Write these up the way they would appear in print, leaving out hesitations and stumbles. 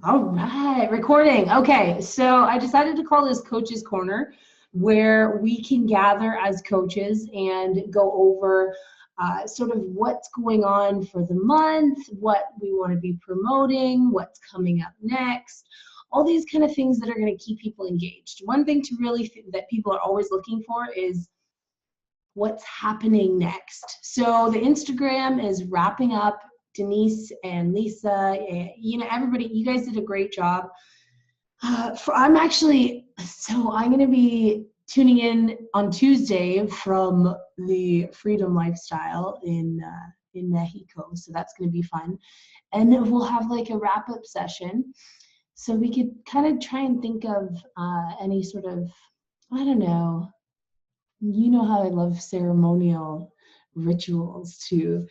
All right, recording. Okay, so I decided to call this Coach's Corner, where we can gather as coaches and go over sort of what's going on for the month, what we want to be promoting, what's coming up next, all these kind of things that are going to keep people engaged. One thing to really that people are always looking for is what's happening next. So the Instagram is wrapping up. Denise and Lisa, everybody, you guys did a great job. I'm going to be tuning in on Tuesday from the Freedom Lifestyle in Mexico. So that's going to be fun. And we'll have like a wrap up session. So we could kind of try and think of any sort of, I don't know, you know how I love ceremonial rituals to,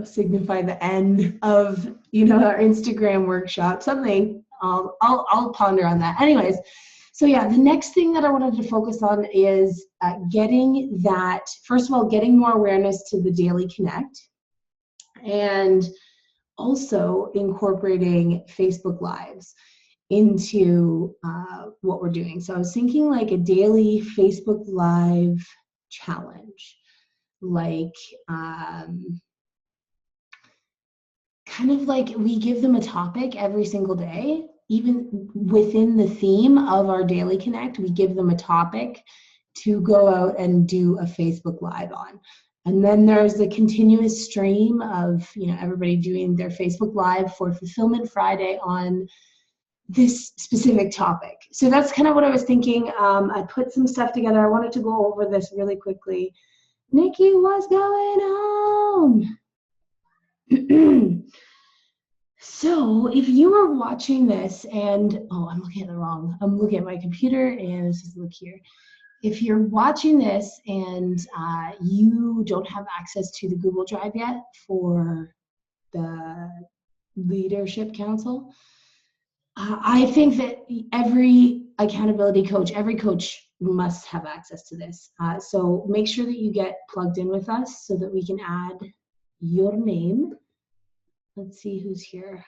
signify the end of, our Instagram workshop, something. I'll ponder on that. Anyways, so yeah, the next thing that I wanted to focus on is getting more awareness to the Daily Connect, and also incorporating Facebook Lives into what we're doing. So I was thinking like a daily Facebook Live challenge, like kind of like we give them a topic every single day, even within the theme of our Daily Connect, we give them a topic to go out and do a Facebook Live on. And then there's the continuous stream of, everybody doing their Facebook Live for Fulfillment Friday on this specific topic. So that's kind of what I was thinking. I put some stuff together. I wanted to go over this really quickly. Nikki, what's going on? So if you are watching this and, I'm looking at my computer and let's just look here. If you're watching this and you don't have access to the Google Drive yet for the Leadership Council, I think that every accountability coach, every coach must have access to this. So make sure that you get plugged in with us so that we can add your name. Let's see who's here.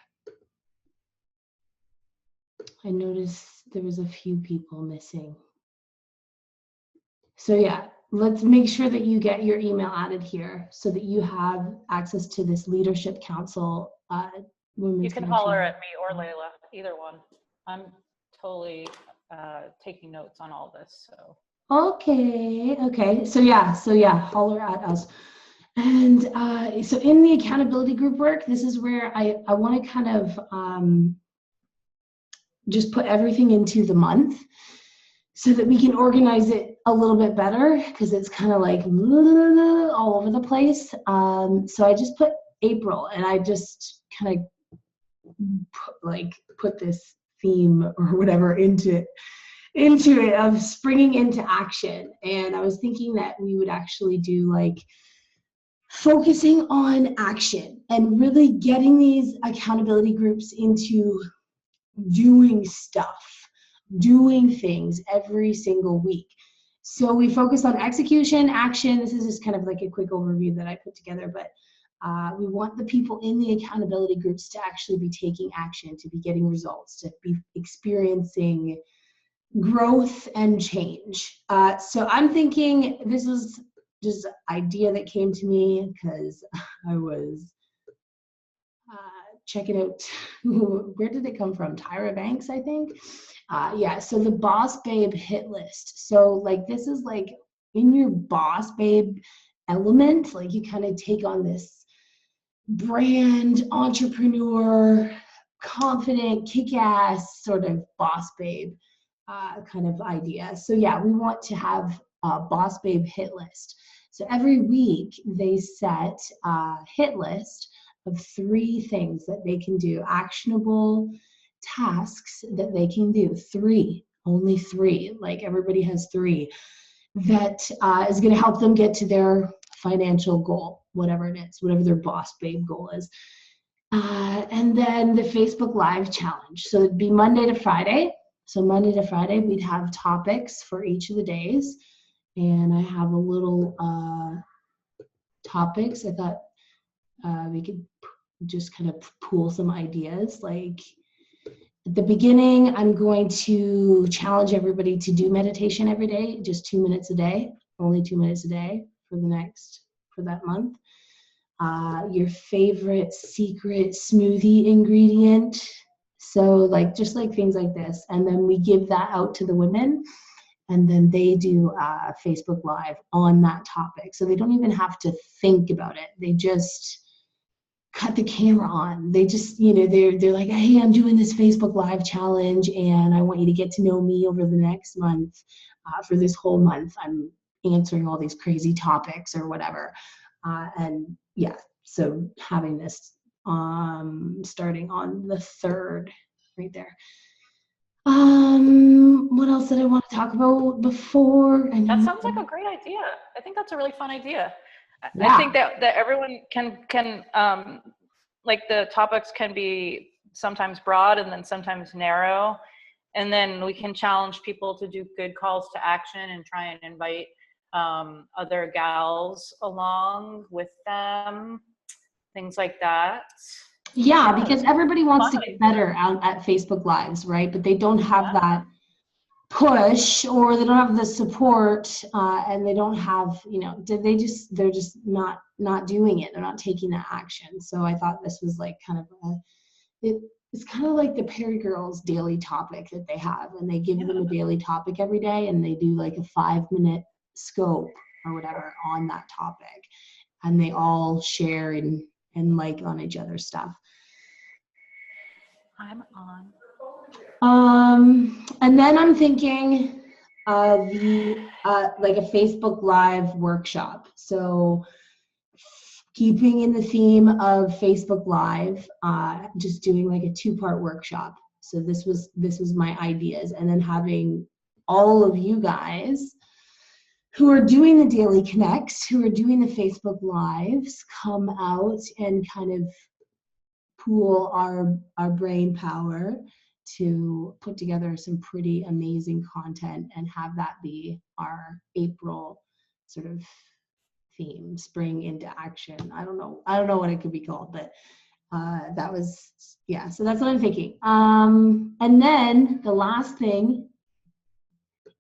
I noticed there was a few people missing. So yeah, let's make sure that you get your email added here so that you have access to this Leadership Council. You can holler at me or Layla, either one. I'm totally taking notes on all this. So okay. So yeah, holler at us. And so in the accountability group work, this is where I want to kind of just put everything into the month so that we can organize it a little bit better, because it's kind of like all over the place. So I just put April, and I just kind of put this theme or whatever into it of springing into action. And I was thinking that we would actually do like focusing on action and really getting these accountability groups into doing stuff, doing things every single week. So we focus on execution, action. This is just kind of like a quick overview that I put together, but we want the people in the accountability groups to actually be taking action, to be getting results, to be experiencing growth and change. So I'm thinking this is just an idea that came to me because I was checking out, where did it come from? Tyra Banks, I think. Yeah, so the Boss Babe hit list. So like this is like in your Boss Babe element, like you kind of take on this brand, entrepreneur, confident, kick-ass sort of Boss Babe kind of idea. So yeah, we want to have a Boss Babe hit list. So every week they set a hit list of 3 things that they can do, actionable tasks that they can do. 3, only 3, like everybody has 3, that is going to help them get to their financial goal, whatever it is, whatever their Boss Babe goal is. And then the Facebook Live challenge. So it'd be Monday to Friday. So Monday to Friday, we'd have topics for each of the days. And I have a little topics. I thought we could just kind of pool some ideas, like At the beginning, I'm going to challenge everybody to do meditation every day, just 2 minutes a day, only 2 minutes a day for that month. Your favorite secret smoothie ingredient. So like, just like things like this. And then we give that out to the women, and then they do Facebook Live on that topic. So they don't even have to think about it. They just cut the camera on. They just, they're like, hey, I'm doing this Facebook Live challenge, and I want you to get to know me over the next month. For this whole month, I'm answering all these crazy topics or whatever. And yeah, so having this starting on the 3rd, right there. What else did I want to talk about before? That sounds like a great idea. I think that's a really fun idea. Yeah. I think that everyone can like, the topics can be sometimes broad and then sometimes narrow, and then we can challenge people to do good calls to action and try and invite other gals along with them, things like that. Yeah, because everybody wants to get better at Facebook Lives, right? But they don't have that push, or they don't have the support, and they don't have, they're just not doing it. They're not taking that action. So I thought this was like kind of it's kind of like the Perry Girls daily topic that they have, and they give them a daily topic every day, and they do like a 5-minute scope or whatever on that topic, and they all share and like on each other's stuff. I'm on. And then I'm thinking like a Facebook Live workshop. So keeping in the theme of Facebook Live, just doing like a 2-part workshop. So this was my ideas, and then having all of you guys who are doing the Daily Connects, who are doing the Facebook Lives, come out and kind of pool our brain power to put together some pretty amazing content and have that be our April sort of theme, spring into action. I don't know what it could be called, but that was, yeah, so that's what I'm thinking. And then the last thing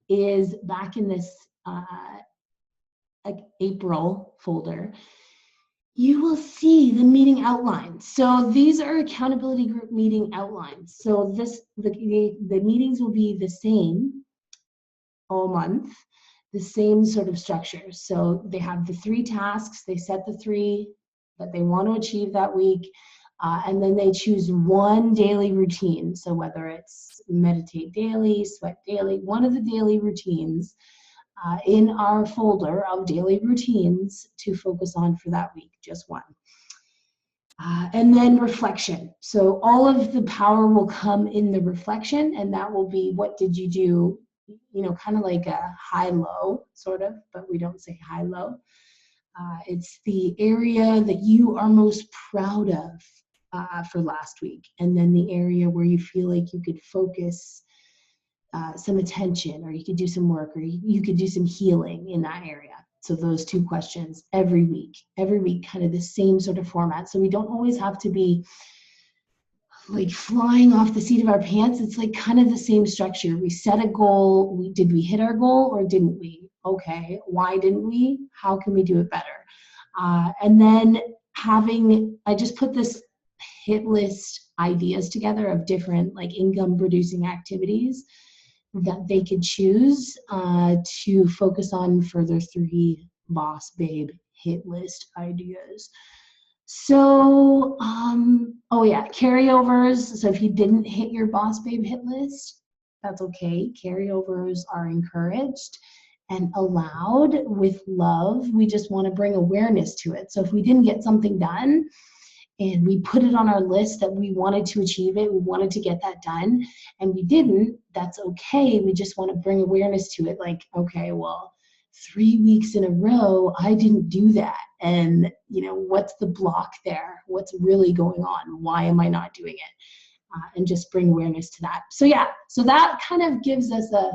is back in this like April folder, you will see the meeting outlines. So these are accountability group meeting outlines. So the meetings will be the same all month, the same sort of structure. So they have the 3 tasks, they set the 3 that they want to achieve that week, and then they choose 1 daily routine. So whether it's meditate daily, sweat daily, one of the daily routines in our folder of daily routines to focus on for that week, just 1. And then reflection. So all of the power will come in the reflection, and that will be, what did you do? Kind of like a high-low sort of, but we don't say high-low. It's the area that you are most proud of for last week, and then the area where you feel like you could focus some attention, or you could do some work, or you could do some healing in that area. So those 2 questions every week, kind of the same sort of format. So we don't always have to be like flying off the seat of our pants. It's like kind of the same structure. We set a goal. Did we hit our goal or didn't we? Okay, why didn't we? How can we do it better? And then I just put this hit list ideas together of different like income producing activities that they could choose to focus on for their 3 boss babe hit list ideas. So, oh yeah, carryovers. So if you didn't hit your boss babe hit list, that's okay. Carryovers are encouraged and allowed with love. We just want to bring awareness to it. So if we didn't get something done, and we put it on our list that we wanted to achieve it, we wanted to get that done, and we didn't, that's okay. We just want to bring awareness to it. Like, okay, well, 3 weeks in a row, I didn't do that. And, what's the block there? What's really going on? Why am I not doing it? And just bring awareness to that. So yeah, so that kind of gives us a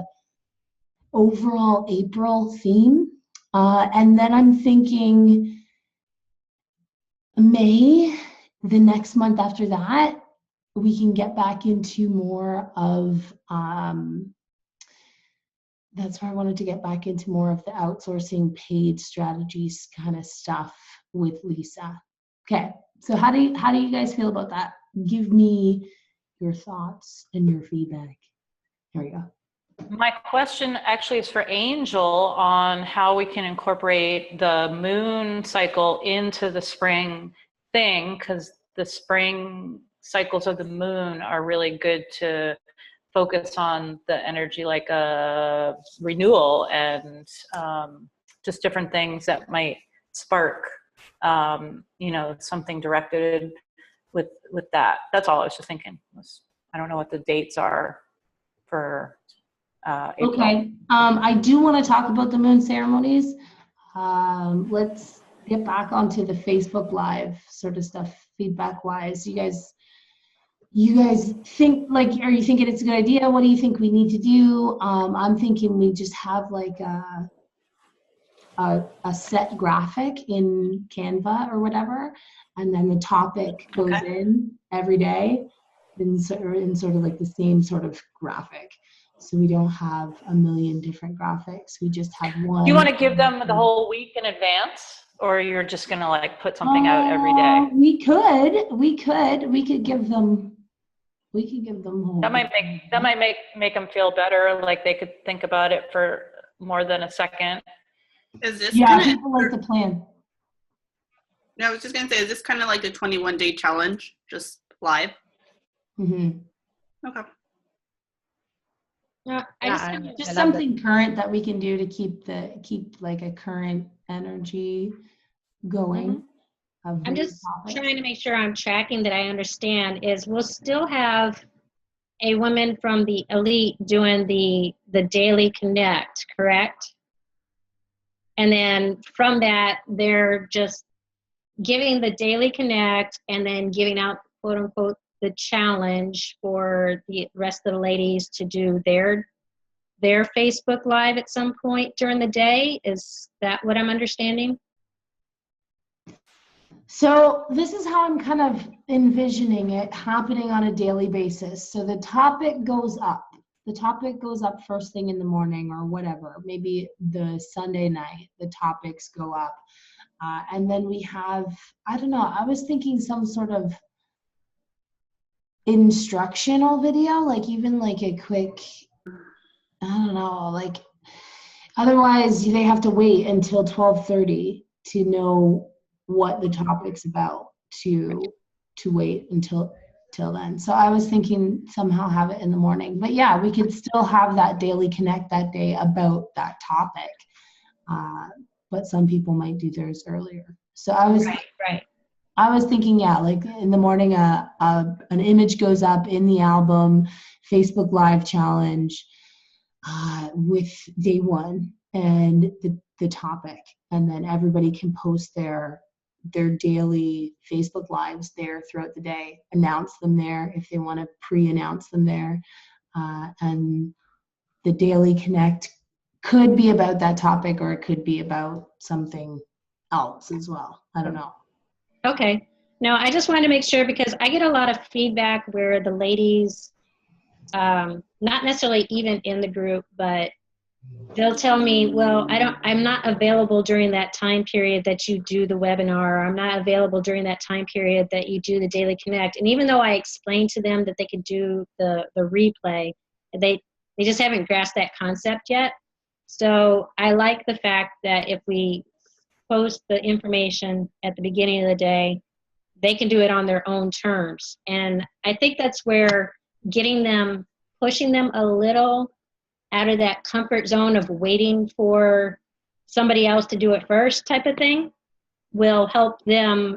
overall April theme. And then I'm thinking May, the next month after that, we can get back into more of, that's where I wanted to get back into more of the outsourcing paid strategies kind of stuff with Lisa. Okay, so how do you guys feel about that? Give me your thoughts and your feedback. Here we go. My question actually is for Angel on how we can incorporate the moon cycle into the spring thing, because the spring cycles of the moon are really good to focus on the energy, like a renewal and just different things that might spark, something directed with that. That's all I was just thinking. I don't know what the dates are for April. Okay, I do want to talk about the moon ceremonies. Let's get back onto the Facebook Live sort of stuff, feedback wise. You guys think, like, are you thinking it's a good idea? What do you think we need to do? I'm thinking we just have like a set graphic in Canva or whatever, and then the topic goes in every day in sort of like the same sort of graphic. So we don't have a million different graphics. We just have one. Do you want to give them the whole week in advance, or you're just going to like put something out every day? We could give them. We could give them home. That might make them feel better, like they could think about it for more than a second. Is this people like the plan. No, I was just gonna say, is this kind of like the 21-day challenge, just live? Mm-hmm. Okay. Just something current that we can do to keep like a current energy going. I'm just trying to make sure I'm tracking that I understand. Is we'll still have a woman from the elite doing the daily connect, correct? And then from that, they're just giving the daily connect and then giving out, quote unquote, the challenge for the rest of the ladies to do their Facebook Live at some point during the day. Is that what I'm understanding? So this is how I'm kind of envisioning it happening on a daily basis. So the topic goes up. The topic goes up first thing in the morning or whatever. Maybe the Sunday night, the topics go up. And then we have, I don't know, I was thinking some sort of instructional video, like even like a quick, I don't know, like otherwise they have to wait until 12:30 to know what the topic's about to wait until then. So I was thinking somehow have it in the morning, but yeah, we could still have that daily connect that day about that topic. But some people might do theirs earlier. So I was right. I was thinking, yeah, like in the morning, an image goes up in the album, Facebook Live challenge with day one and the topic, and then everybody can post their daily Facebook Lives there throughout the day, announce them there if they want to pre-announce them there. And the daily connect could be about that topic, or it could be about something else as well. I don't know. Okay. No, I just wanted to make sure, because I get a lot of feedback where the ladies, not necessarily even in the group, but they'll tell me, well, I'm not available during that time period that you do the webinar, or I'm not available during that time period that you do the daily connect. And even though I explained to them that they could do the replay, they just haven't grasped that concept yet. So I like the fact that if we post the information at the beginning of the day, they can do it on their own terms. And I think that's where pushing them a little out of that comfort zone of waiting for somebody else to do it first type of thing will help them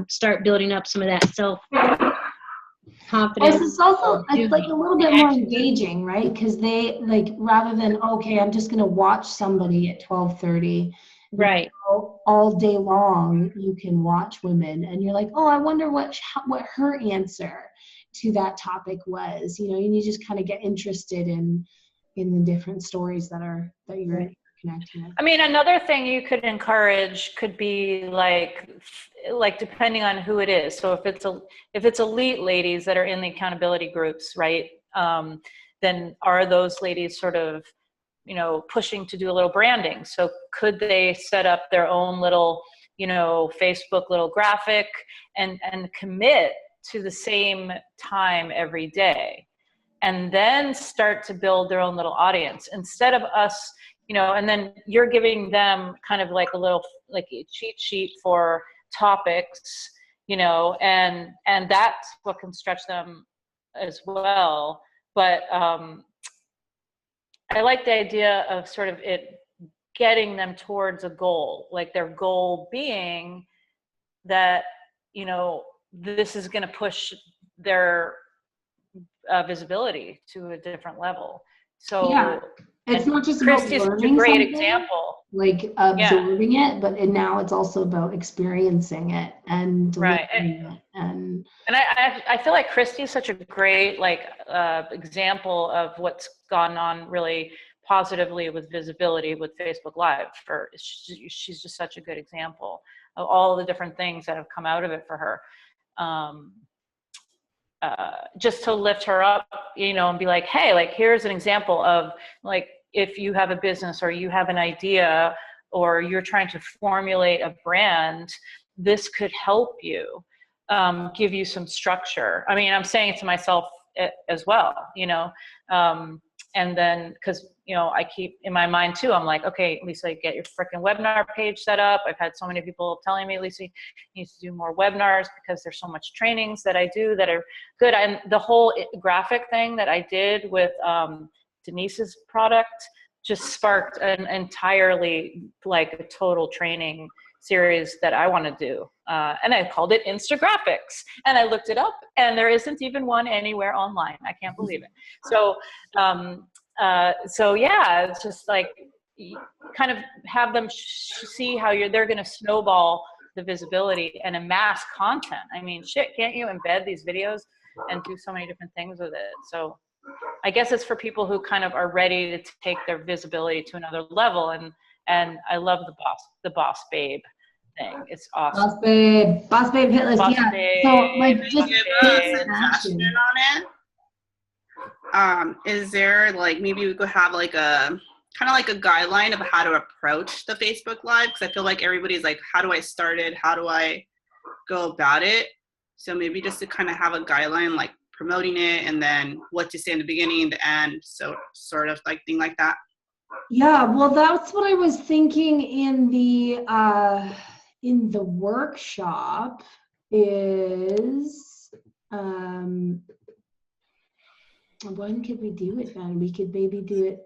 start building up some of that self-confidence. It's also it's like a little bit more engaging, right? Because they, like, rather than, okay, I'm just going to watch somebody at 12:30. Right. All day long, you can watch women, and you're like, oh, I wonder what her answer to that topic was, and you just kind of get interested in the different stories that you're connecting it. I mean, another thing you could encourage could be like depending on who it is. So if it's elite ladies that are in the accountability groups, right? Then are those ladies sort of, pushing to do a little branding? So could they set up their own little, Facebook little graphic and commit to the same time every day, and then start to build their own little audience instead of us, and then you're giving them kind of like a little, like a cheat sheet for topics, and that's what can stretch them as well. But I like the idea of sort of it getting them towards a goal, like their goal being that, this is going to push their visibility to a different level. So Yeah. It's not just about Christy's such a learning great something, example. like absorbing it, but now it's also about experiencing it and delivering it. And I feel like Christy is such a great example of what's gone on really positively with visibility with Facebook Live. She's just such a good example of all the different things that have come out of it for her. Just to lift her up, and be like, hey, like, here's an example of, like, if you have a business or you have an idea or you're trying to formulate a brand, this could help you, give you some structure. I mean, I'm saying it to myself as well, and then, because, I keep in my mind too, I'm like, okay, Lisa, get your freaking webinar page set up. I've had so many people telling me, Lisa, you need to do more webinars because there's so much trainings that I do that are good. And the whole graphic thing that I did with Denise's product just sparked an entirely, like, a total training series that I want to do. And I called it Instagraphics. And I looked it up, and there isn't even one anywhere online. I can't believe it. So, yeah, it's just like, kind of have them see how they're going to snowball the visibility and amass content. I mean, shit, can't you embed these videos and do so many different things with it? So I guess it's for people who kind of are ready to take their visibility to another level. And I love the boss babe thing. It's awesome. Boss babe hit list. Boss Yeah. babe, So, like, just Give take us a some action. suggestion on it. Is there, like, maybe we could have like a kind of like a guideline of how to approach the Facebook Live? Because I feel like everybody's like, how do I start it? How do I go about it? So maybe just to kind of have a guideline, like promoting it, and then what to say in the beginning, the end, so sort of like thing like that. Yeah, well, that's what I was thinking in the workshop is, when could we do it then? We could maybe do it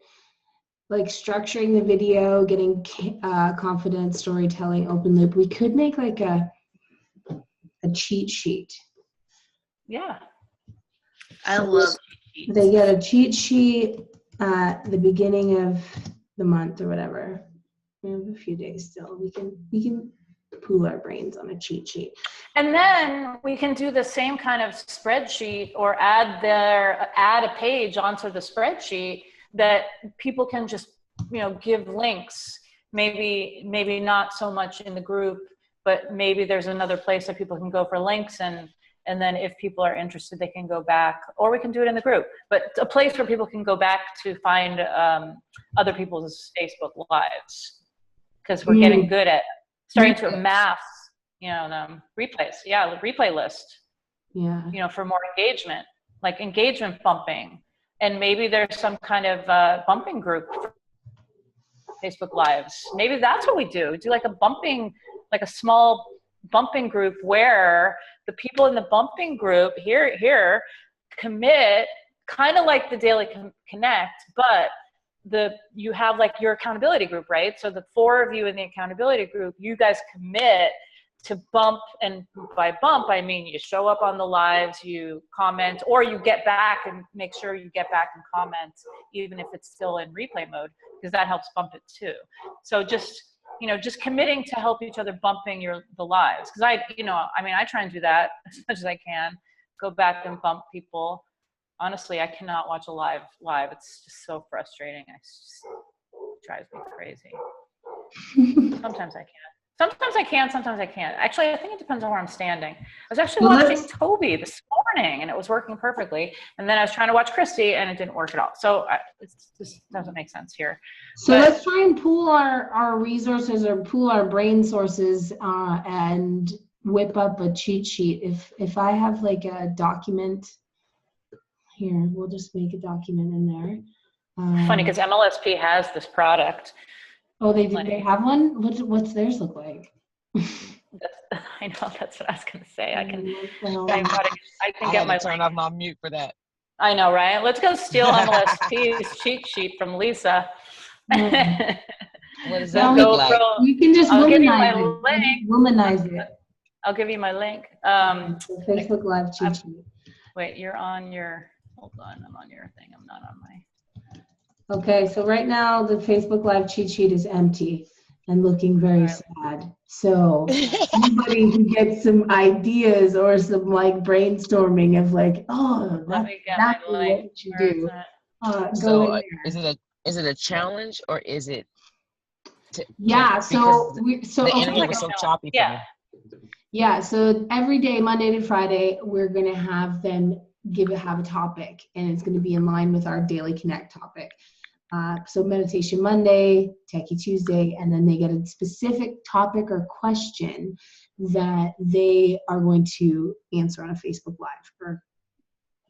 like structuring the video, getting confident storytelling, open loop. We could make like a cheat sheet. Yeah. I love cheat They get a cheat sheet at the beginning of the month or whatever. We have a few days still. We can pool our brains on a cheat sheet. And then we can do the same kind of spreadsheet, or add a page onto the spreadsheet that people can just, give links. Maybe not so much in the group, but maybe there's another place that people can go for links, and then if people are interested, they can go back, or we can do it in the group. But a place where people can go back to find other people's Facebook Lives, because we're getting good at starting to amass, the replays. Yeah, the replay list. Yeah. For more engagement, like engagement bumping, and maybe there's some kind of bumping group for Facebook Lives. Maybe that's what we do. Do like a small bumping group where the people in the bumping group here commit, kind of like the Daily Connect, but you have like your accountability group, right? So the 4 of you in the accountability group, you guys commit to bump, and by bump, I mean you show up on the lives, you comment, or you get back and make sure you get back and comment, even if it's still in replay mode, because that helps bump it too. So just committing to help each other bumping the lives. Because I try and do that as much as I can, go back and bump people. Honestly, I cannot watch a live. It's just so frustrating. drives me crazy. Sometimes I can. Sometimes I can, sometimes I can't. Actually, I think it depends on where I'm standing. I was actually watching Toby this morning and it was working perfectly. And then I was trying to watch Christy and it didn't work at all. So it just doesn't make sense here. So let's try and pool our resources or pool our brain sources and whip up a cheat sheet. If I have like a document here, we'll just make a document in there. Funny because MLSP has this product. Oh, they have one? What's theirs look like? I know, that's what I was going to say. I can get my turn off my mute for that. I know, right? Let's go steal MLSP's cheat sheet from Lisa. What does that look like? You can just womanize it. I'll give you my link. Facebook Live cheat sheet. Wait, you're on your, hold on, I'm on your thing. I'm not on my. Okay, so right now the Facebook Live cheat sheet is empty and looking very sad. So anybody who gets some ideas or some like brainstorming of like, oh, that's exactly what you do. So is it a challenge or is it? Yeah. So the internet was so choppy. Yeah. Yeah. So every day, Monday to Friday, we're gonna have them have a topic, and it's gonna be in line with our Daily Connect topic. So Meditation Monday, Techie Tuesday, and then they get a specific topic or question that they are going to answer on a Facebook Live or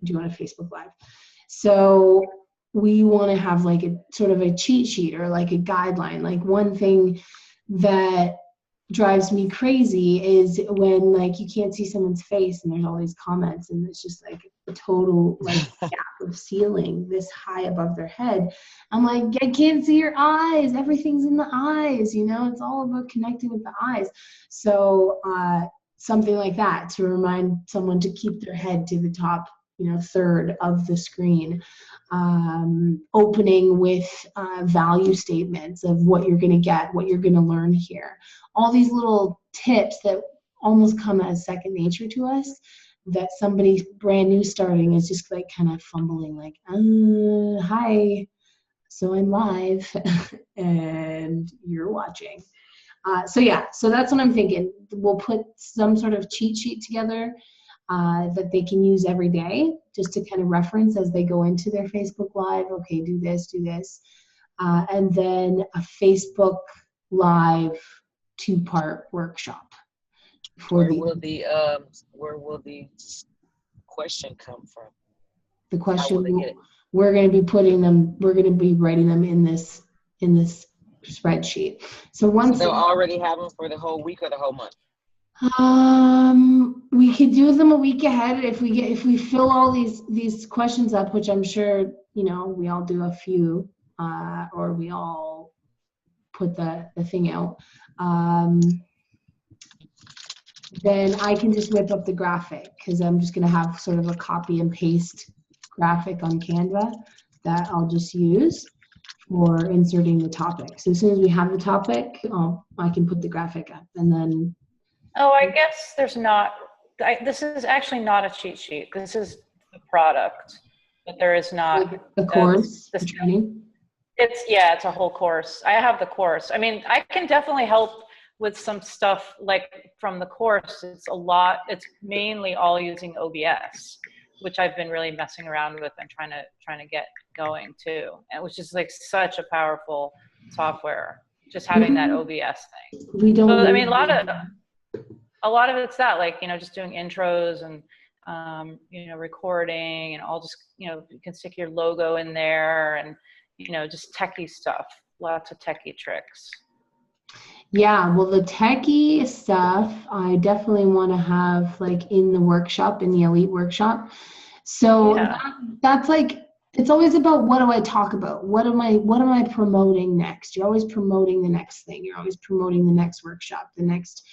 do on a Facebook Live. So we want to have like a sort of a cheat sheet or like a guideline. Like one thing that drives me crazy is when like you can't see someone's face and there's all these comments and it's just like a total like gap of ceiling this high above their head. I'm like, I can't see your eyes. Everything's in the eyes, you know, it's all about connecting with the eyes. So something like that to remind someone to keep their head to the top, you know, third of the screen. Opening with value statements of what you're going to get, what you're going to learn here. All these little tips that almost come as second nature to us that somebody brand new starting is just like kind of fumbling like, hi, so I'm live and you're watching. So yeah, so that's what I'm thinking. We'll put some sort of cheat sheet together that they can use every day just to kind of reference as they go into their Facebook Live. Okay, do this. And then a Facebook Live 2-part workshop. Where will the question come from? The question, we're going to be writing them in this spreadsheet. So they'll already have them for the whole week or the whole month? We could do them a week ahead if we fill all these questions up, which I'm sure, you know, we all do a few, or we all put the thing out. Then I can just whip up the graphic because I'm just going to have sort of a copy and paste graphic on Canva that I'll just use for inserting the topic. So as soon as we have the topic, I can put the graphic up and then. Oh, I guess there's not, this is actually not a cheat sheet. This is the product, but there is not. Like the course, the training? It's a whole course. I have the course. I mean, I can definitely help with some stuff like from the course. It's mainly all using OBS, which I've been really messing around with and trying to get going too. And it was just like such a powerful software, just having that OBS thing. We don't. So, I mean, a lot of it's that, like, you know, just doing intros and, you know, recording and all, just, you know, you can stick your logo in there and, you know, just techie stuff, lots of techie tricks. Yeah, well, the techie stuff, I definitely want to have like in the workshop, in the Elite workshop. So that's like, it's always about what do I talk about? What am I promoting next? You're always promoting the next thing. You're always promoting the next workshop, the next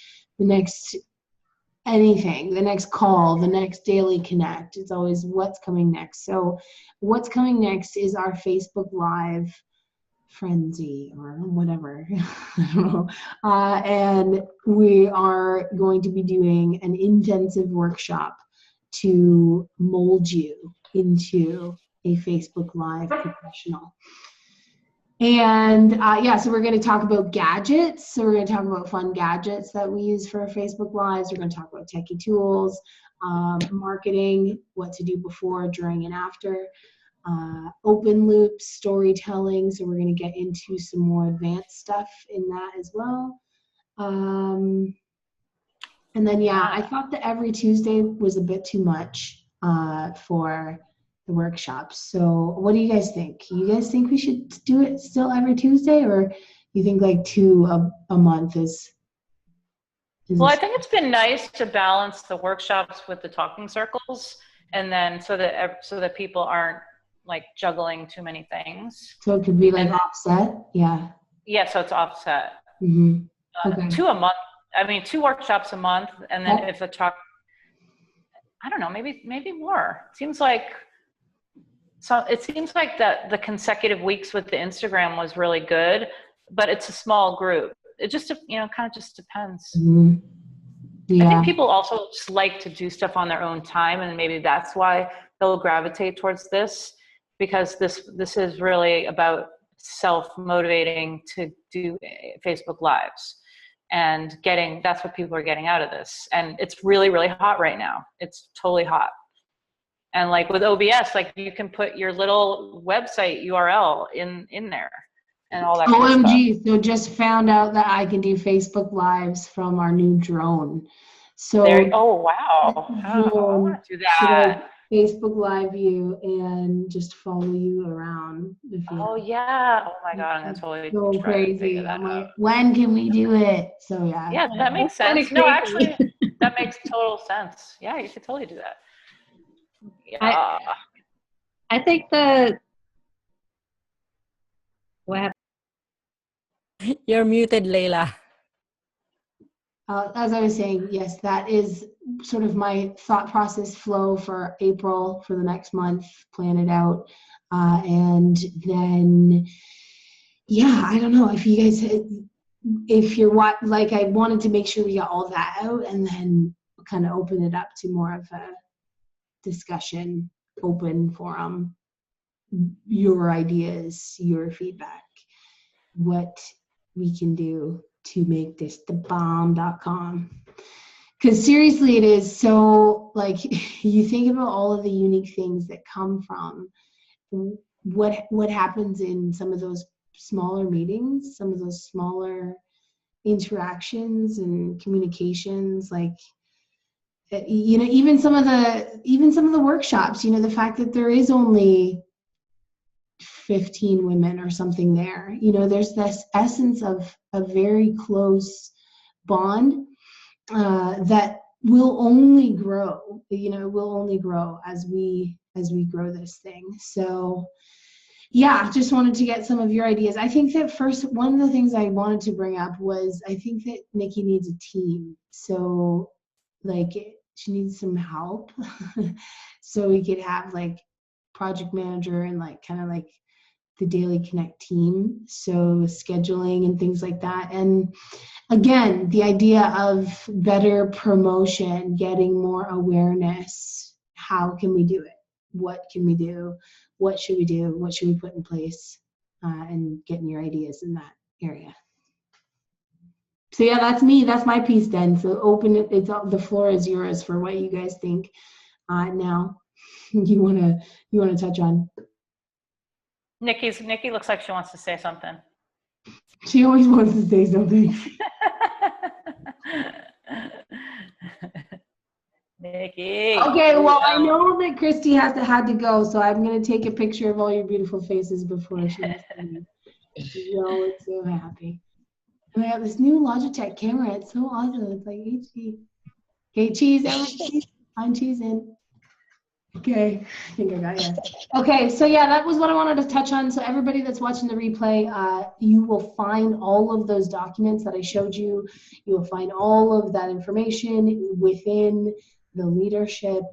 anything, the next call, the next Daily Connect. It's always what's coming next. So what's coming next is our Facebook Live frenzy or whatever. I don't know. And we are going to be doing an intensive workshop to mold you into a Facebook Live professional. And yeah, so we're going to talk about gadgets. So we're going to talk about fun gadgets that we use for Facebook Lives. We're going to talk about techie tools, marketing, what to do before, during, and after, open loop storytelling. So we're going to get into some more advanced stuff in that as well. And then, yeah, I thought that every Tuesday was a bit too much for the workshops. So what do you guys think? You guys think we should do it still every Tuesday, or you think like 2 a month is Well, I think it's been nice to balance the workshops with the talking circles, and then so that people aren't like juggling too many things. So it could be like offset, yeah. Yeah, so it's offset. Okay. 2 a month. I mean, 2 workshops a month, and then if the talk, I don't know, maybe more. It seems like that the consecutive weeks with the Instagram was really good, but it's a small group. It just, kind of just depends. Yeah. I think people also just like to do stuff on their own time, and maybe that's why they'll gravitate towards this, because this is really about self-motivating to do Facebook Lives. And that's what people are getting out of this. And it's really, really hot right now. It's totally hot. And like with OBS, like you can put your little website URL in there and all that. OMG, so just found out that I can do Facebook Lives from our new drone. So oh wow. I want to do that. Facebook Live you and just follow you around. Oh yeah. Oh my God. I'm gonna totally so crazy. I'm like, when can we do it? So yeah. Yeah, that makes sense. No, actually, that makes total sense. Yeah, you could totally do that. Yeah. I think what happened? You're muted, Layla. As I was saying, yes, that is sort of my thought process flow for April, for the next month, plan it out. And then, yeah, I don't know if you guys, if you're like, I wanted to make sure we got all that out and then kind of open it up to more of a discussion, open forum, your ideas, your feedback, what we can do to make this the bomb.com. Because seriously, it is so, like, you think about all of the unique things that come from what happens in some of those smaller meetings, some of those smaller interactions and communications, like, even some of the workshops, the fact that there is only 15 women or something there, there's this essence of a very close bond that will only grow, as we grow this thing. So yeah, just wanted to get some of your ideas. I think that first, one of the things I wanted to bring up was, I think that Nikki needs a team. So like, she needs some help. So we could have like project manager and like kind of like the Daily Connect team. So scheduling and things like that. And again, the idea of better promotion, getting more awareness. How can we do it? What can we do? What should we do? What should we put in place? And getting your ideas in that area. So yeah, that's me. That's my piece then. So open it. The floor is yours for what you guys think. Now, you wanna touch on. Nikki looks like she wants to say something. She always wants to say something. Nikki. Okay, well, I know that Christy had to go, so I'm gonna take a picture of all your beautiful faces before she has to leave. Joe is so happy. And I got this new Logitech camera. It's so awesome. It's like HD. Okay, cheese. I'm cheesing. Okay, I think I got you. Okay, so yeah, that was what I wanted to touch on. So everybody that's watching the replay, you will find all of those documents that I showed you. You will find all of that information within the leadership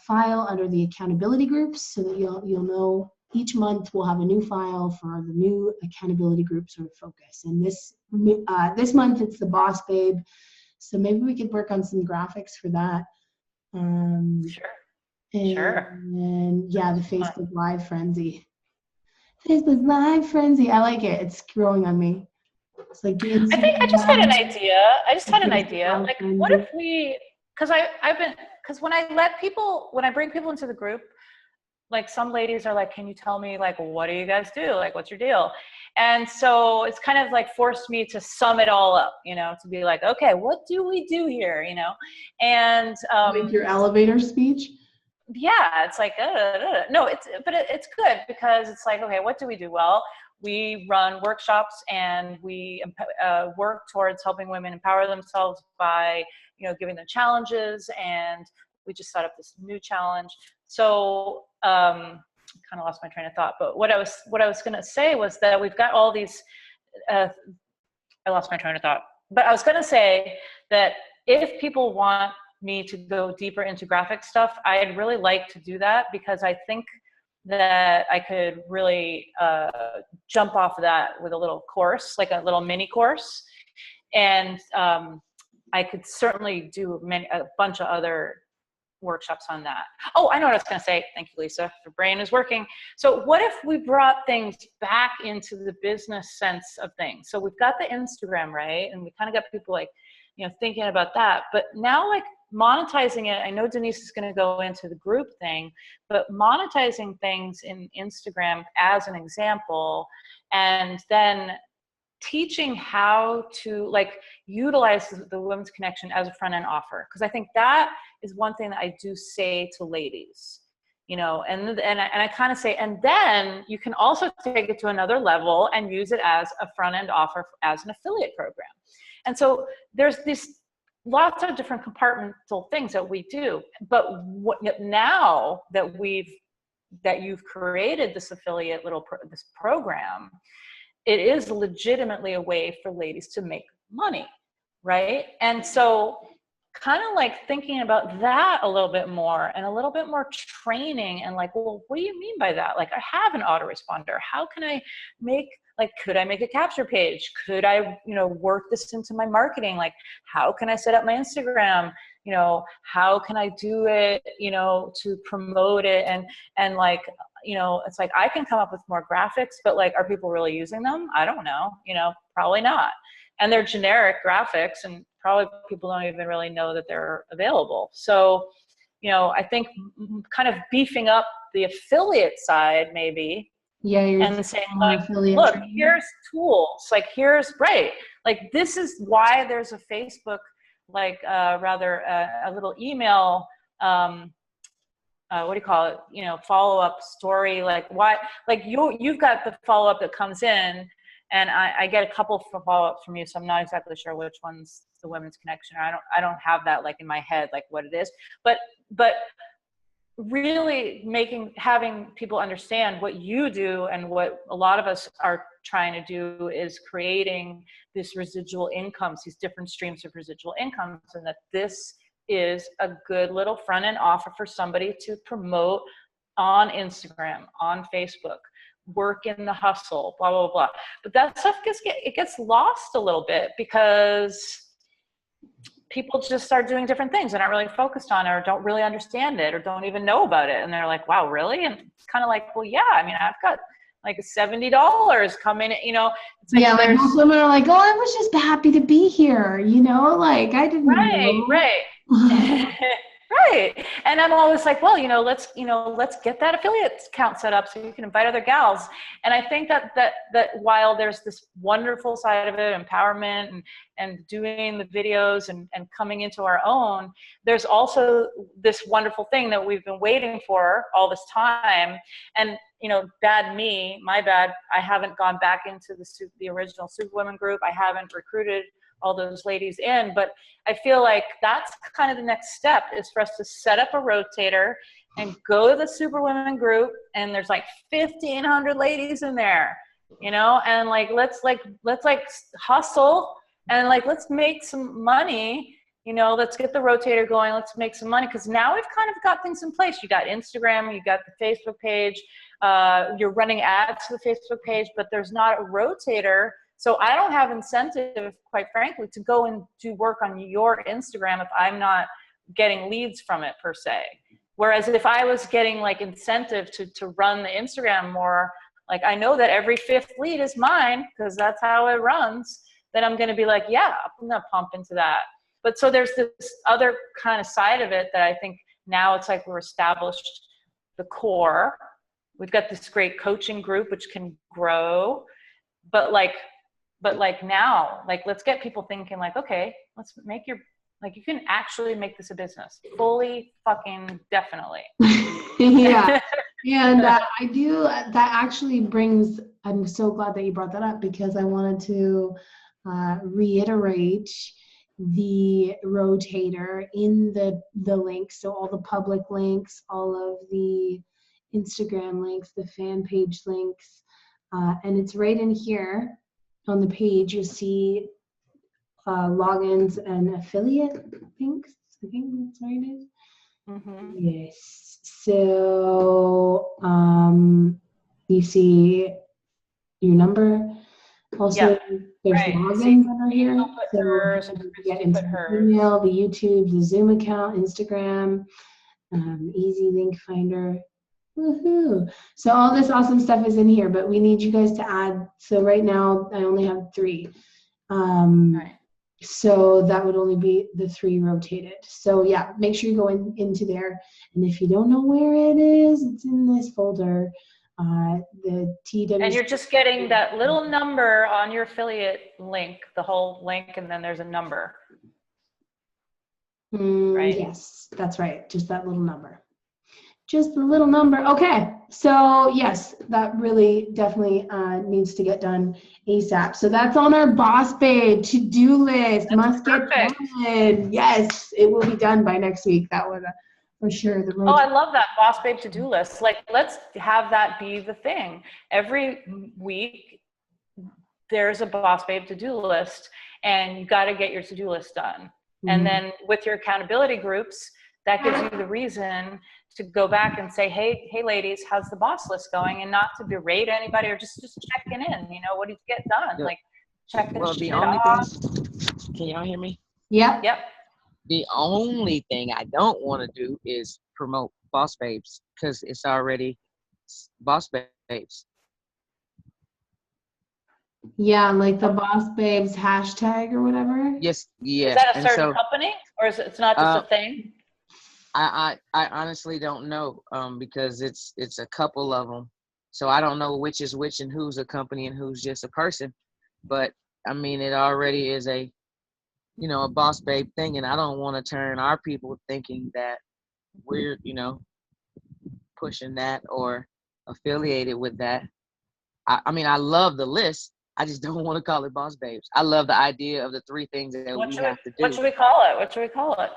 file under the accountability groups, so that you'll know each month we'll have a new file for the new accountability group sort of focus. And this month it's the Boss Babe, so maybe we could work on some graphics for that. Sure. And yeah, the Facebook Live frenzy. Facebook Live frenzy. I like it. It's growing on me. It's like the I think I just had an idea. Live Like, frenzy. what if we, because when I bring people into the group, like some ladies are like, can you tell me, like, what do you guys do? Like, what's your deal? And so it's kind of like forced me to sum it all up, to be like, okay, what do we do here? And Like your elevator speech. yeah, it's like, no, it's good because it's like, okay, what do we do? Well, we run workshops and we work towards helping women empower themselves by, giving them challenges. And we just set up this new challenge. So, kind of lost my train of thought, but what I was going to say was that we've got all these, I lost my train of thought, but I was going to say that if people want me to go deeper into graphic stuff, I'd really like to do that because I think that I could really jump off of that with a little course, like a little mini course. And I could certainly do a bunch of other workshops on that. Oh, I know what I was going to say. Thank you, Lisa. Your brain is working. So what if we brought things back into the business sense of things? So we've got the Instagram, right? And we kind of got people like, thinking about that. But now, like, monetizing it, I know Denise is going to go into the group thing, but monetizing things in Instagram as an example, and then teaching how to utilize the Women's Connection as a front-end offer. Because I think that is one thing that I do say to ladies, and I kind of say, and then you can also take it to another level and use it as a front-end offer as an affiliate program. And so there's this lots of different compartmental things that we do. But now that you've created this affiliate this program, it is legitimately a way for ladies to make money, right? And so kind of like thinking about that a little bit more and a little bit more training and like, well, what do you mean by that? Like, I have an autoresponder. How can I could I make a capture page? Could I, work this into my marketing? Like, how can I set up my Instagram? How can I do it, to promote it? And like, it's like, I can come up with more graphics, but like, are people really using them? I don't know, probably not. And they're generic graphics and probably people don't even really know that they're available. So, I think kind of beefing up the affiliate side maybe, and saying like, look, here's tools, like this is why there's a Facebook, a little email, what do you call it? Follow-up story, like why, like you've got the follow-up that comes in, and I get a couple of follow-ups from you, so I'm not exactly sure which one's the Women's Connection. I don't have that like in my head, like what it is, but really having people understand what you do and what a lot of us are trying to do is creating this residual incomes, these different streams of residual incomes, and that this is a good little front-end offer for somebody to promote on Instagram, on Facebook, work in the hustle, blah, blah, blah. But that stuff gets lost a little bit because people just start doing different things and aren't really focused on it or don't really understand it or don't even know about it. And they're like, wow, really? And it's kind of like, well, yeah, I mean, I've got like $70 coming, It's like, yeah, like most women are like, oh, I was just happy to be here, like I didn't know. Right. Right. And I'm always like, well, let's get that affiliate account set up so you can invite other gals. And I think that while there's this wonderful side of it, empowerment and doing the videos and coming into our own, there's also this wonderful thing that we've been waiting for all this time. And, my bad. I haven't gone back into the original Superwomen group. I haven't recruited all those ladies in, but I feel like that's kind of the next step is for us to set up a rotator and go to the Superwomen group, and there's like 1,500 ladies in there, and like let's hustle and like let's make some money, let's get the rotator going, let's make some money, because now we've kind of got things in place. You got Instagram, you got the Facebook page, you're running ads to the Facebook page, but there's not a rotator. So I don't have incentive, quite frankly, to go and do work on your Instagram if I'm not getting leads from it per se. Whereas if I was getting like incentive to run the Instagram more, like I know that every 5th lead is mine because that's how it runs, then I'm going to be like, yeah, I'm going to pump into that. But so there's this other kind of side of it that I think now it's like we're established the core. We've got this great coaching group, which can grow, but now, like, let's get people thinking like, okay, let's make you can actually make this a business. Fully fucking definitely. Yeah. And I do, that actually brings, I'm so glad that you brought that up, because I wanted to reiterate the rotator in the links. So all the public links, all of the Instagram links, the fan page links, and it's right in here on the page. You see logins and affiliate links. I think that's what it is. Mm-hmm. Yes. So you see your number. Also, there's logins that are here. So you get into the email, the YouTube, the Zoom account, Instagram, easy link finder. Woohoo! So all this awesome stuff is in here, but we need you guys to add. So right now I only have 3. Right. So that would only be the 3 rotated. So yeah, make sure you go into there. And if you don't know where it is, it's in this folder. The TW. And you're just getting that little number on your affiliate link, the whole link, and then there's a number. Right? Yes, that's right. Just that little number. Just the little number. Okay. So yes, that really definitely needs to get done ASAP. So that's on our Boss Babe to-do list. That's must perfect. Get done. Yes, it will be done by next week. That would for sure. Oh, I love that Boss Babe to-do list. Like, let's have that be the thing. Every week, there's a Boss Babe to-do list, and you got to get your to-do list done. Mm-hmm. And then with your accountability groups, that gives you the reason to go back and say, hey, ladies, how's the boss list going? And not to berate anybody or just checking in. You know, what did you get done? Yeah. Like, check this Well, shit the only off. thing, can y'all hear me? Yep. The only thing I don't want to do is promote Boss Babes, because it's already Boss Babes. Yeah, like the Boss Babes hashtag or whatever. Yes, yeah. Is that a certain company, or is it's not just a thing? I honestly don't know, because it's a couple of them, so I don't know which is which and who's a company and who's just a person. But I mean, it already is a Boss Babe thing, and I don't want to turn our people thinking that we're pushing that or affiliated with that. I mean, I love the list. I just don't want to call it Boss Babes. I love the idea of the 3 things that we have to do. What should we call it? What should we call it?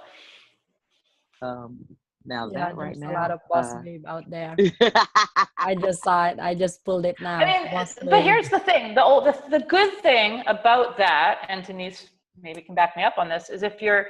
Now yeah, that right there's now, a lot of Boss Babe out there. I just saw it. I just pulled it now. I mean, but here's the thing: the good thing about that, and Denise maybe can back me up on this, is if you're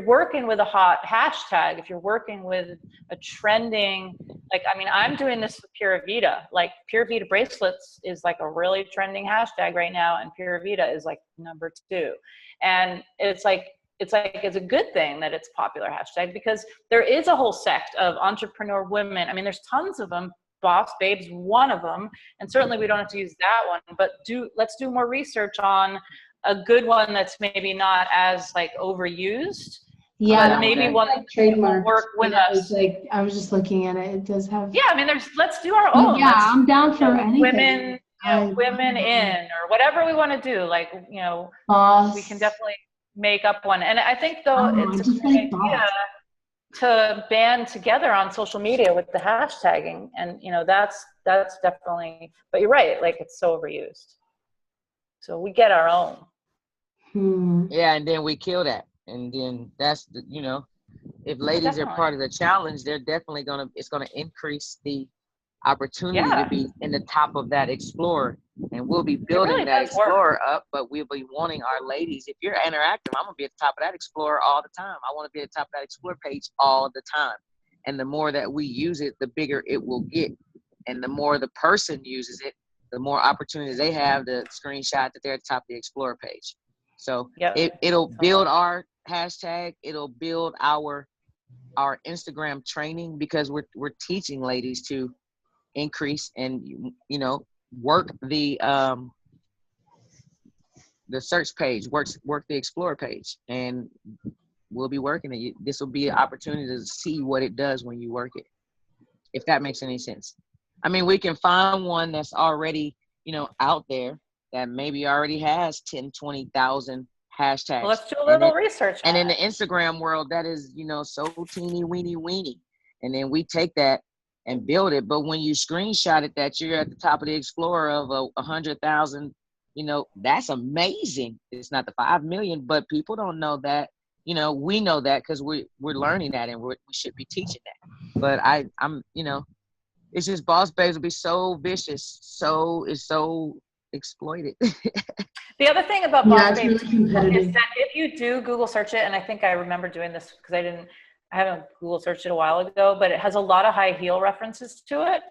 working with a hot hashtag, if you're working with a trending, like, I mean, I'm doing this with Pura Vida. Like, Pura Vida bracelets is like a really trending hashtag right now, and Pura Vida is like number 2, and it's a good thing that it's a popular hashtag, because there is a whole sect of entrepreneur women. I mean, there's tons of them. Boss Babe's one of them, and certainly we don't have to use that one, but let's do more research on a good one that's maybe not as like overused. Yeah, but maybe one that trademark work with us. Like, I was just looking at it. It does have. Yeah, I mean, let's do our own. Yeah, I'm down for anything. Women in, or whatever we want to do. Like, Boss. we can definitely make up one. And I think though it's a great idea to band together on social media with the hashtagging, and that's definitely. But you're right, like, it's so overused. So we get our own. Yeah, and then we kill that, and then that's if ladies are part of the challenge, they're definitely it's gonna increase the opportunity to be in the top of that Explorer, and we'll be building that Explorer up, but we'll be wanting our ladies, if you're interactive, I'm gonna be at the top of that Explorer all the time. I want to be at the top of that Explorer page all the time, and the more that we use it, the bigger it will get, and the more the person uses it, the more opportunities they have to screenshot that they're at the top of the Explorer page. So it'll build our hashtag, it'll build our Instagram training, because we're teaching ladies to increase and work the search page, work the explore page, and we'll be working it. This will be an opportunity to see what it does when you work it, if that makes any sense. I mean, we can find one that's already, out there that maybe already has 10, 20,000 hashtags. Well, let's do a little research. And in the Instagram world, that is, so teeny weeny. And then we take that and build it. But when you screenshot it, that you're at the top of the Explorer of 100,000, that's amazing. It's not the 5 million, but people don't know that. We know that because we're learning that, and we should be teaching that. But I'm it's just Boss Babes will be so vicious, so exploited. The other thing about Boss Babes really is that if you do Google search it, and I think I remember doing this because I haven't Google searched it a while ago, but it has a lot of high heel references to it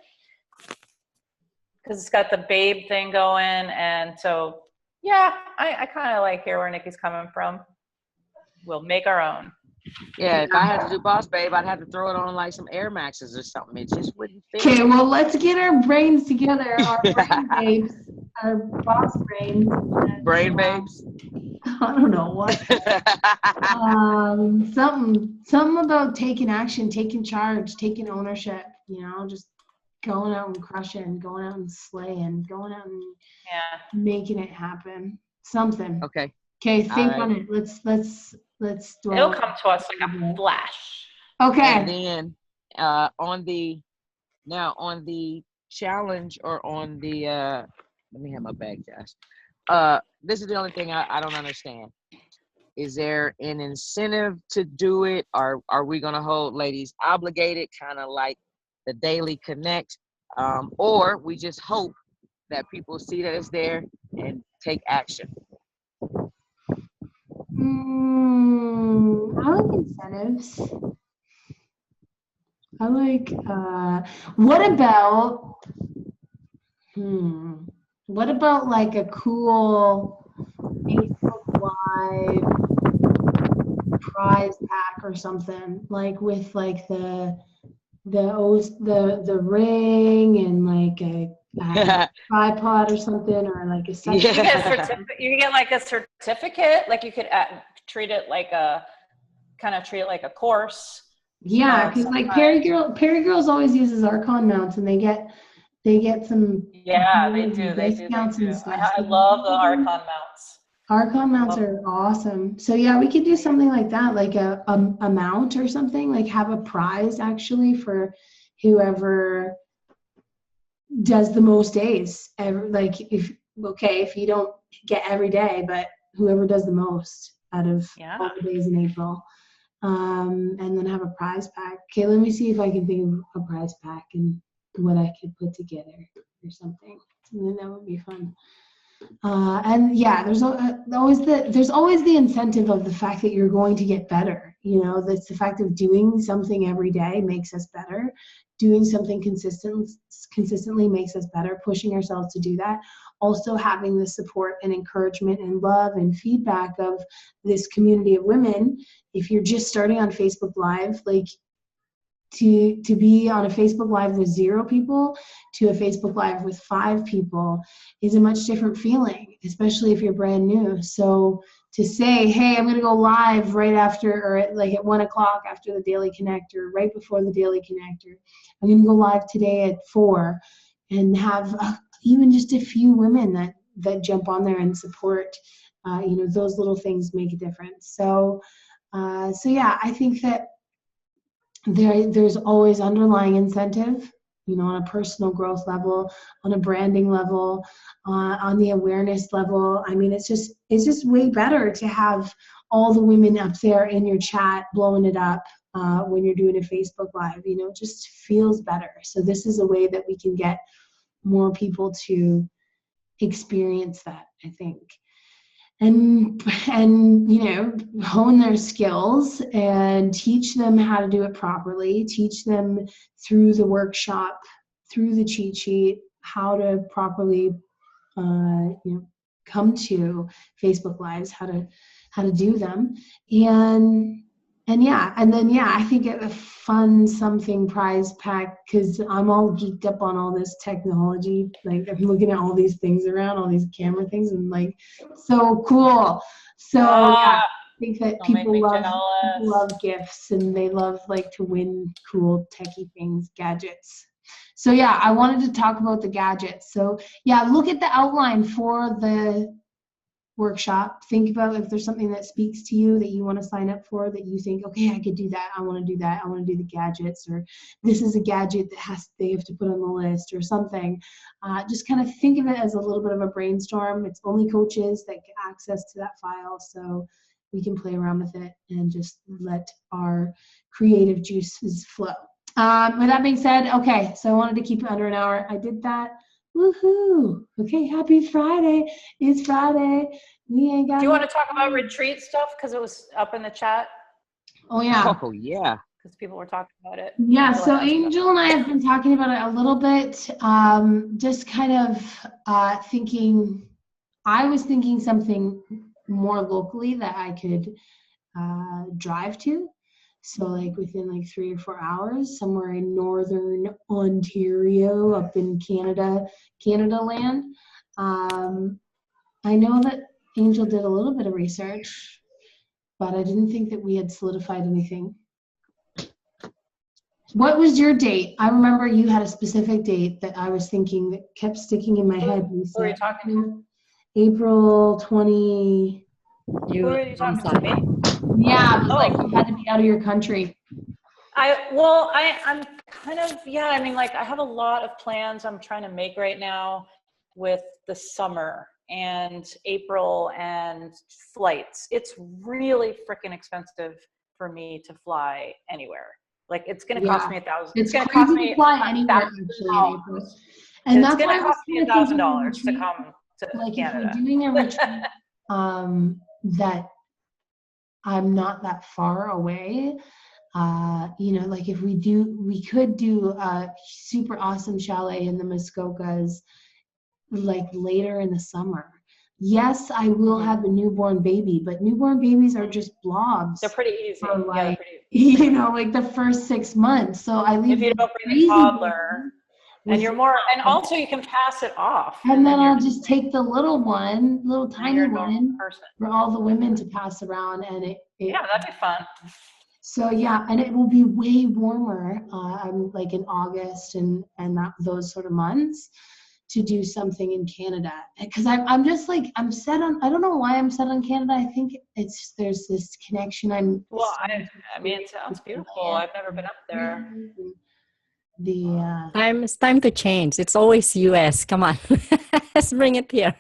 because it's got the babe thing going. And so, yeah, I kind of hear where Nikki's coming from. We'll make our own. Yeah, if I had to do Boss Babe, I'd have to throw it on some Air Maxes or something. It just wouldn't fit. Okay, well, let's get our brains together. Our brain babes, our boss brains. Brain babes? I don't know what. Something about taking action, taking charge, taking ownership, just going out and crushing, going out and slaying, going out and making it happen. Something. Okay. Okay, think on it. Let's It'll come to us like a flash. Okay. And then on the challenge, or on the let me have my bag, Josh. This is the only thing I don't understand. Is there an incentive to do it? Are we gonna hold ladies obligated, kind of like the Daily Connect? Or we just hope that people see that it's there and take action? I like incentives. I like, what about like a cool Facebook Live prize pack or something, like with like the ring and like a tripod or something, or like a You get like a certificate, like you could treat it like a course. Yeah, because like Perry Girls always uses Archon mounts, and they get some they do discounts and stuff. I love the Archon mounts. Archon mounts are awesome. So yeah, we could do something like that, like a mount or something, like have a prize actually for whoever does the most days. If you don't get every day, but whoever does the most out of all the days in April. And then have a prize pack. Okay, let me see if I can think of a prize pack and what I could put together or something. That would be fun. And yeah, there's always the incentive of the fact that you're going to get better. That's the fact of doing something every day makes us better. Doing something consistently makes us better. Pushing ourselves to do that. Also having the support and encouragement and love and feedback of this community of women. If you're just starting on Facebook Live, like to be on a Facebook Live with 0 people to a Facebook Live with 5 people is a much different feeling, especially if you're brand new. So to say, hey, I'm going to go live right after, or at 1 o'clock after the Daily Connect, or right before the Daily Connect, or I'm going to go live today at 4, and have even just a few women that jump on there and support, those little things make a difference. So yeah, I think that there's always underlying incentive, on a personal growth level, on a branding level, on the awareness level. I mean, it's just way better to have all the women up there in your chat blowing it up when you're doing a Facebook Live. It just feels better. So this is a way that we can get more people to experience that, I think. And hone their skills and teach them how to do it properly, teach them through the workshop, through the cheat sheet, how to properly come to Facebook Lives, how to do them, and And yeah, and then yeah, I think a fun something prize pack, because I'm all geeked up on all this technology. Like I'm looking at all these things around, all these camera things, and like so cool. So yeah, I think that Don't make me people jealous. love gifts, and they love like to win cool techie things, gadgets. So yeah, I wanted to talk about the gadgets. So yeah, look at the outline for the workshop. Think about if there's something that speaks to you that you want to sign up for, that you think, okay, I could do that. I want to do that. I want to do the gadgets, or this is a gadget that they have to put on the list or something. Just kind of think of it as a little bit of a brainstorm. It's only coaches that get access to that file, so we can play around with it and just let our creative juices flow. With that being said, okay, so I wanted to keep it under an hour. I did that. Woohoo! Okay, happy Friday. It's Friday. We ain't got. Do you want to talk about retreat stuff? Because it was up in the chat. Oh yeah. Oh yeah. Because people were talking about it. Yeah. So Angel and I have been talking about it a little bit. Just kind of thinking. I was thinking something more locally that I could drive to. So like within like 3 or 4 hours, somewhere in northern Ontario, up in Canada land. I know that Angel did a little bit of research, but I didn't think that we had solidified anything. What was your date? I remember you had a specific date that I was thinking that kept sticking in my head. Who are you talking to? April 20. Who are you talking to? Me? Yeah, it was like you had to be out of your country. I'm kind of, yeah, I mean, like I have a lot of plans I'm trying to make right now with the summer and April and flights. It's really freaking expensive for me to fly anywhere. Like it's going to cost me $1,000. It's going to cost me fly anywhere actually. And that's going to cost me $1,000 to come to like Canada. If you're doing a retreat that I'm not that far away, you know, like if we could do a super awesome chalet in the Muskokas like later in the summer. Yes, I will have a newborn baby, but newborn babies are just blobs. They're pretty easy. Like, you know, like the first 6 months. So I leave. If you don't bring a toddler, and you're more, and also you can pass it off. And then I'll just take the little tiny one, person for all the women to pass around, and yeah, that'd be fun. So yeah, and it will be way warmer, like in August and those sort of months, to do something in Canada. Because I'm just like, I'm set on, I don't know why I'm set on Canada. I think there's this connection. I mean, it sounds beautiful. I've never been up there. It's time to change. It's always US. Come on. Let's bring it here.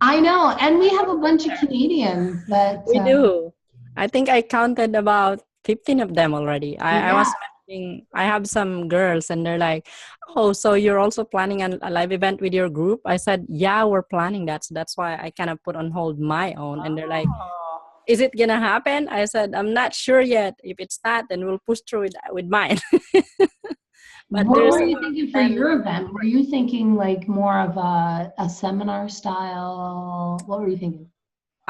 I know. And we have a bunch of Canadians that we do. I think I counted about 15 of them already. I was mentioning, I have some girls and they're like, oh, so you're also planning a live event with your group? I said, yeah, we're planning that. So that's why I kind of put on hold my own. And they're like, is it going to happen? I said, I'm not sure yet. If it's not, then we'll push through with mine. But what were you thinking for your event? Were you thinking like more of a seminar style? What were you thinking?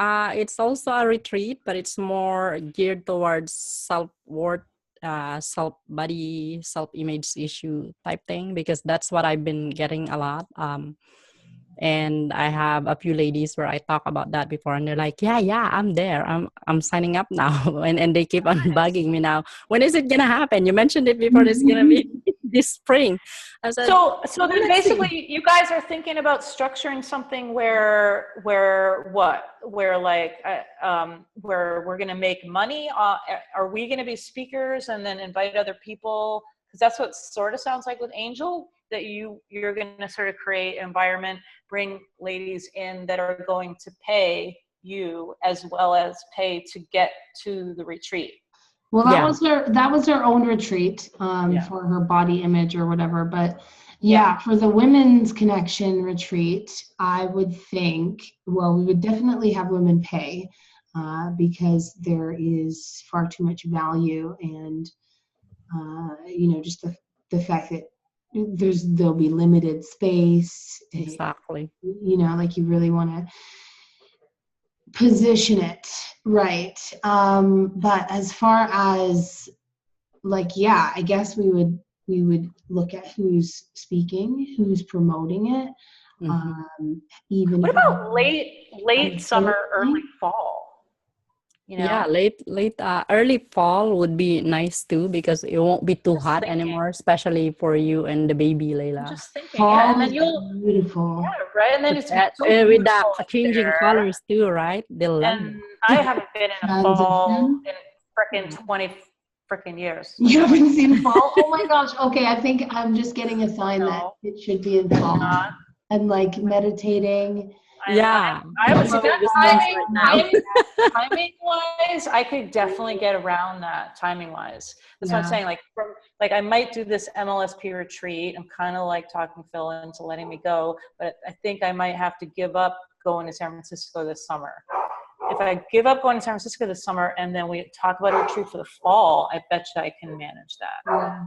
It's also a retreat, but it's more geared towards self-worth, self-body, self-image issue type thing, because that's what I've been getting a lot. And I have a few ladies where I talk about that before, and they're like, yeah, I'm there. I'm signing up now. And they keep on bugging me now. When is it going to happen? You mentioned it before. It's going to be this spring. I said, so then basically you guys are thinking about structuring something where we're going to make money. Are we going to be speakers and then invite other people? Because that's what sort of sounds like with Angel, that you're going to sort of create an environment, bring ladies in that are going to pay you as well as pay to get to the retreat. Well, that was her own retreat for her body image or whatever. But for the women's connection retreat, I would think, well, we would definitely have women pay because there is far too much value, and just the fact that there'll be limited space. Exactly. Like you really want to. position it right. But as far as like, yeah, I guess we would look at who's speaking, who's promoting it. Even What if about late summer, early fall? You know? Yeah, late early fall would be nice too because it won't be too Just hot thinking. anymore, especially for you and the baby, I'm Layla. just thinking, fall yeah, and then is you'll, beautiful. yeah, right, and then it's so With the beautiful changing there. colors too, right? They'll love And it. I haven't been in a fall Transition. in frickin' 20 frickin' years. You haven't seen fall? Oh my gosh. Okay, I think I'm just getting a sign that No. it should be in fall. Not. And like meditating. Yeah. I would That's say what goosebumps right now. timing wise, I could definitely get around that timing wise. That's what I'm Yeah. saying. Like I might do this MLSP retreat. I'm kind of like talking Phil into letting me go, but I think I might have to give up going to San Francisco this summer. If I give up going to San Francisco this summer and then we talk about a retreat for the fall, I bet you I can manage that. Yeah.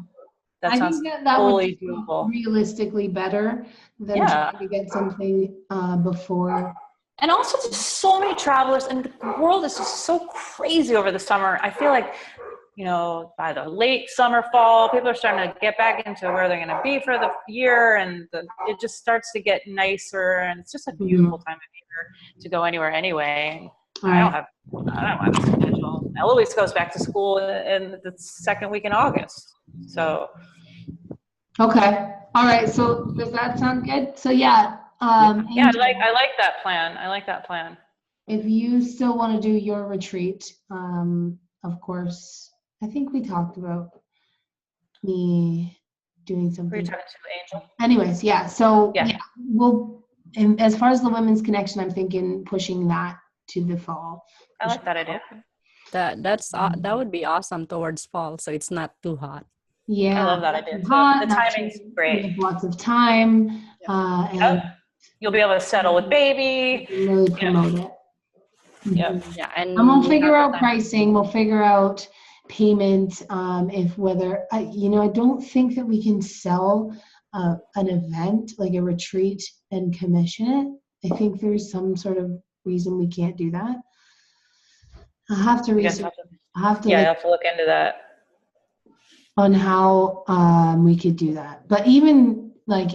That I sounds think that fully would be doable. realistically better than Yeah. trying to get something before. And also there's so many travelers and the world is just so crazy over the summer. I feel like, you know, by the late summer, fall, people are starting to get back into where they're going to be for the year, and it just starts to get nicer, and it's just a beautiful time of year to go anywhere anyway. I don't have a schedule. Eloise goes back to school in the second week in August. So. Okay. All right. So does that sound good? So yeah. Yeah, Angel, I like that plan. I like that plan. if you still want to do your retreat, of course, I think we talked about me doing Were you something. talking to Angel? Anyways, yeah. So Yeah. yeah, we'll. And as far as the women's connection, I'm thinking pushing that to the fall. I like that idea. That would be awesome towards fall, so it's not too hot. Yeah. I love that idea too. Hot, The timing's great. We have lots of time, and Yep. You'll be able to settle with baby. really promote it. Yep. Yeah, and And we'll we figure have out the time. pricing. We'll figure out payment. If whether I don't think that we can sell an event like a retreat and commission it. I think there's some sort of reason we can't do that. I'll have to You guys research. have to, I have to yeah, I look have to look into that. on how we could do that. But even like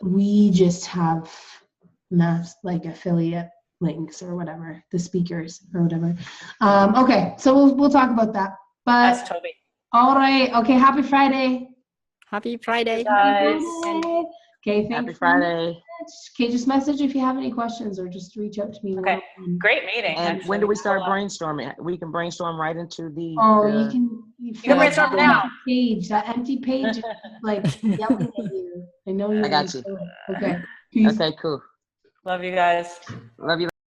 we just have mass like affiliate links or whatever, the speakers or whatever. Okay, so we'll talk about that. But That's Toby. all right, okay, happy Friday. Happy Friday. Guys. Okay, thanks. Happy so Friday. much. Okay, just message if you have any questions or just reach out to me. Okay. Great meeting. And actually. when do we start brainstorming? We can brainstorm right into the. Oh, the- you can brainstorm that now. empty page. That empty page is like yelling at you. I know you. I got you. Okay. Peace. Okay, cool. Love you guys. Love you.